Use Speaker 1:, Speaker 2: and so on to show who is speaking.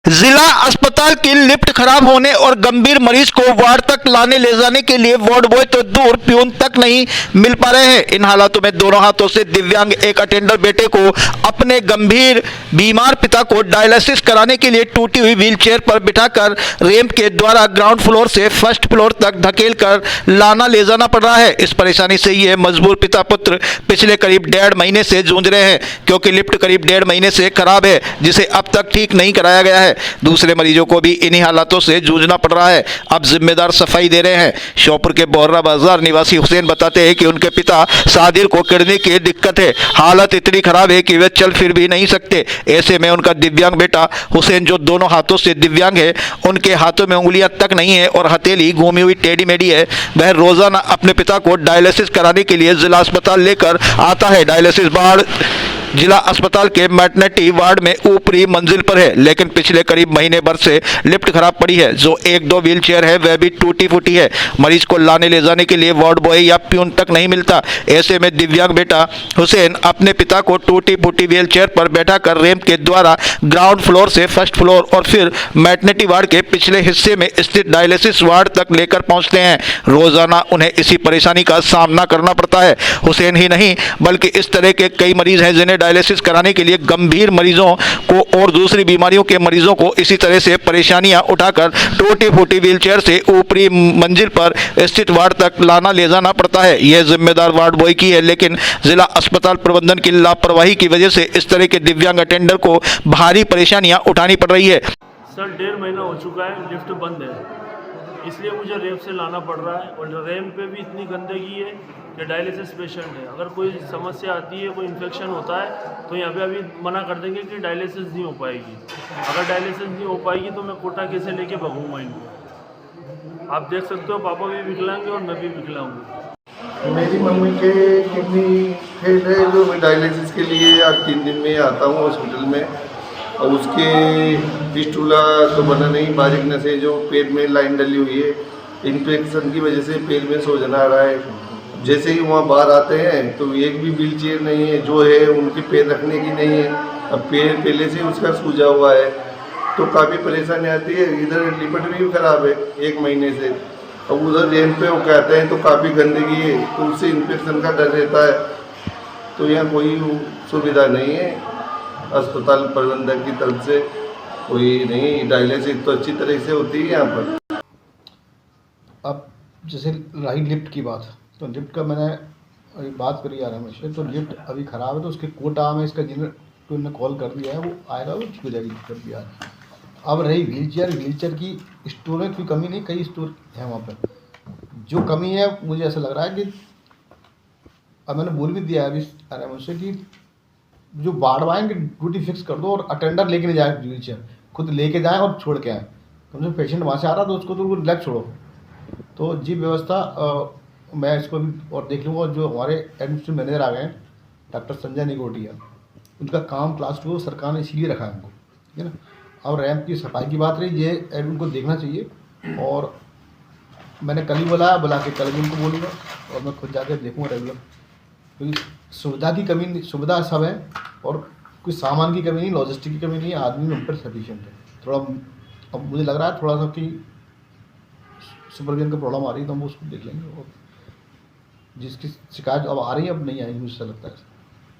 Speaker 1: जिला अस्पताल की लिफ्ट खराब होने और गंभीर मरीज को वार्ड तक लाने ले जाने के लिए वार्ड बॉय तो दूर प्यून तक नहीं मिल पा रहे हैं। इन हालातों में दोनों हाथों से दिव्यांग एक अटेंडर बेटे को अपने गंभीर बीमार पिता को डायलिसिस कराने के लिए टूटी हुई व्हीलचेयर पर बिठाकर रैंप के द्वारा ग्राउंड फ्लोर से फर्स्ट फ्लोर तक धकेल कर लाना ले जाना पड़ रहा है। इस परेशानी से ये मजबूर पिता पुत्र पिछले करीब 1.5 महीने से जूझ रहे हैं, क्योंकि लिफ्ट करीब 1.5 महीने से खराब है, जिसे अब तक ठीक नहीं कराया गया है। दूसरे मरीजों को भी इन्हीं हालातों से जूझना पड़ रहा है। अब जिम्मेदार सफाई दे रहे हैं। श्योपुर के बोहरा बाजार निवासी हुसैन बताते हैं कि उनके पिता सादिर को किडनी की दिक्कत है। हालत इतनी खराब है कि वे चल फिर भी नहीं सकते। ऐसे में उनका दिव्यांग बेटा हुसैन, जो दोनों हाथों से दिव्यांग है, उनके हाथों में उंगलियां तक नहीं है और हथेली घूमी हुई टेढ़ी मेढ़ी है, वह रोजाना अपने पिता को डायलिसिस कराने के लिए जिला अस्पताल लेकर आता है। डायलिसिस वार्ड जिला अस्पताल के मैटरनिटी वार्ड में ऊपरी मंजिल पर है, लेकिन पिछले करीब महीने भर से लिफ्ट खराब पड़ी है। जो 1-2 व्हीलचेयर है वह भी टूटी फूटी है। मरीज को लाने ले जाने के लिए वार्ड बॉय या प्यून तक नहीं मिलता। ऐसे में दिव्यांग बेटा हुसैन अपने पिता को टूटी फूटी व्हीलचेयर पर बैठाकर रैंप के द्वारा ग्राउंड फ्लोर से फर्स्ट फ्लोर और फिर मैटरनिटी वार्ड के पिछले हिस्से में स्थित डायलिसिस वार्ड तक लेकर पहुंचते हैं। रोजाना उन्हें इसी परेशानी का सामना करना पड़ता है। हुसैन ही नहीं बल्कि इस तरह के कई मरीज हैं जिन्हें डायलिसिस कराने के लिए गंभीर मरीजों को और दूसरी बीमारियों के मरीजों को इसी तरह से परेशानियां उठाकर टूटी फूटी व्हीलचेयर से ऊपरी मंजिल पर स्थित वार्ड तक लाना ले जाना पड़ता है। यह जिम्मेदार वार्ड बॉय की है, लेकिन जिला अस्पताल प्रबंधन की लापरवाही की वजह से इस तरह के दिव्यांग अटेंडर को भारी परेशानियां उठानी पड़ रही है।
Speaker 2: सर 1.5 महीना हो चुका है, लिफ्ट बंद है, इसलिए मुझे रैंप से लाना पड़ रहा है। और रैंप पे भी इतनी गंदगी है कि डायलिसिस पेशेंट है, अगर कोई समस्या आती है, कोई इन्फेक्शन होता है, तो यहाँ पे अभी मना कर देंगे कि डायलिसिस नहीं हो पाएगी। अगर डायलिसिस नहीं हो पाएगी तो मैं कोटा कैसे लेके भगूँगा इनको। आप देख सकते हो, पापा भी विकलांग है और मैं भी विकलांग हूँ।
Speaker 3: मेरी मम्मी के किडनी फेल है, जो मैं डायलिसिस के लिए 3 दिन में आता हूँ हॉस्पिटल में। और उसके फिस्टूला तो बना नहीं, बारीक नसें जो पेट में लाइन डली हुई है, इन्फेक्शन की वजह से पेट में सूजन आ रहा है। जैसे ही वहाँ बाहर आते हैं तो एक भी व्हील चेयर नहीं है, जो है उनके पैर रखने की नहीं है। अब पैर पहले से उसका सूजा हुआ है, तो काफ़ी परेशानी आती है। इधर लिफ्ट भी खराब है 1 महीने से। अब उधर रैंप पे वो कहते हैं तो काफ़ी गंदगी है, तो उससे इन्फेक्शन का डर रहता है। तो यहाँ कोई सुविधा नहीं है अस्पताल प्रबंधन की तरफ से, कोई नहीं। डायलिसिस तो अच्छी तरह से होती है यहाँ पर।
Speaker 4: अब जैसे रही लिफ्ट की बात, तो लिफ्ट का मैंने अभी बात करी आ रहा है मुझसे, तो लिफ्ट अभी ख़राब है, तो उसके कोटा में इसका जिन्हें तो उन्होंने कॉल कर दिया है, वो आएगा, वो ठीक हो जाएगी दिक्कत भी आज। अब रही व्हीलचेयर की स्टोरेज की कमी नहीं, कई स्टोर है वहाँ पर। जो कमी है मुझे ऐसा लग रहा है कि अब मैंने बोल भी दिया है अभी आ रहा है मुझसे कि जो वार्ड वाइन की ड्यूटी फिक्स कर दो और अटेंडर लेके नहीं जाए, व्हीलचेयर खुद लेके जाएँ और छोड़ के आएँ। कम से कम पेशेंट वहाँ से आ रहा तो उसको तो रिलैक्स छोड़ो। तो जी व्यवस्था मैं इसको भी और देख लूँगा। जो हमारे एडमिनिस्ट्रेटिव मैनेजर आ गए हैं डॉक्टर संजय निगोटिया, उनका काम क्लास 2 सरकार ने इसीलिए रखा है उनको, ठीक है ना। और रैंप की सफाई की बात रही, ये एडमिन को देखना चाहिए। और मैंने कल ही बुला के कल भी उनको बोलूँगा और मैं खुद जाकर देखूँगा रेगुलर, क्योंकि सुविधा की कमी नहीं, सुविधा सब है और कोई सामान की कमी नहीं, लॉजिस्टिक की कमी नहीं है, आदमी उन पर सफिशिएंट है। थोड़ा अब मुझे लग रहा है थोड़ा सा कि सुपरविजन का प्रॉब्लम आ रही है, तो हम उसको देख लेंगे। और जिसकी शिकायत अब आ रही है, अब नहीं आएगी, मुझे लगता है।